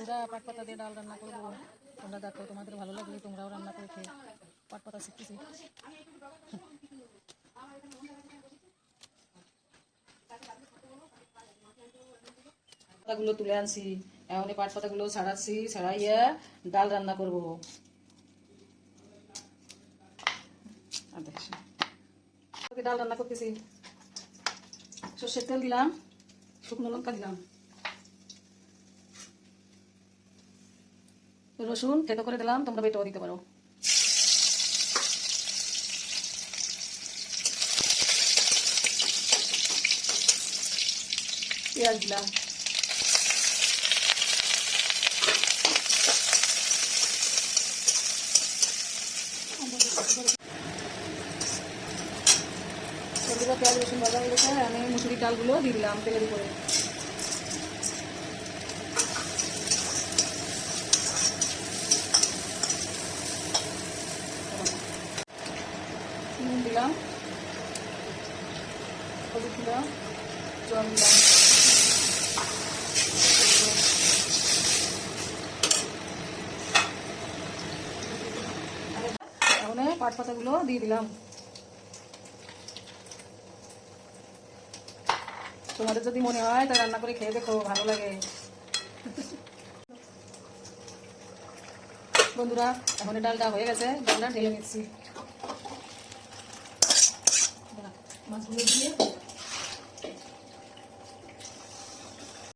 বন্ধুরা পাট পাতা দিয়ে ডাল রান্না করবো। তোমরা দেখো, তোমাদের ভালো লাগলে তোমরাও রান্না করে খেয়ে। পাট পাতা শিখতেছি। পাতাগুলো তুলে আনছি, এখন এই পাট পাতাগুলো ছাড়াচ্ছি, ছাড়াইয়া ডাল রান্না করবো। ডাল রান্না করতেছি। সর্ষের তেল দিলাম, শুকনো লঙ্কা দিলাম, রসুন থেতো করে দিলাম, তোমরা বেটেও দিতে পারো। পেঁয়াজ দিলাম, পেঁয়াজ রসুন ভাজা হয়ে গেছে। আমি মুসুরির ডালগুলো দিয়ে দিলাম তেলের উপরে। নুন দিলাম, হলুদ দিলাম, জল দিলাম। এখন পাট পাতাগুলো দিয়ে দিলাম। তোমাদের যদি মনে হয় তা রান্না করে খেয়ে দেখো, ভালো লাগে। বন্ধুরা এখন ডালটা হয়ে গেছে, ডালটা ঢেলে নিচ্ছি। মাছগুলো দিয়ে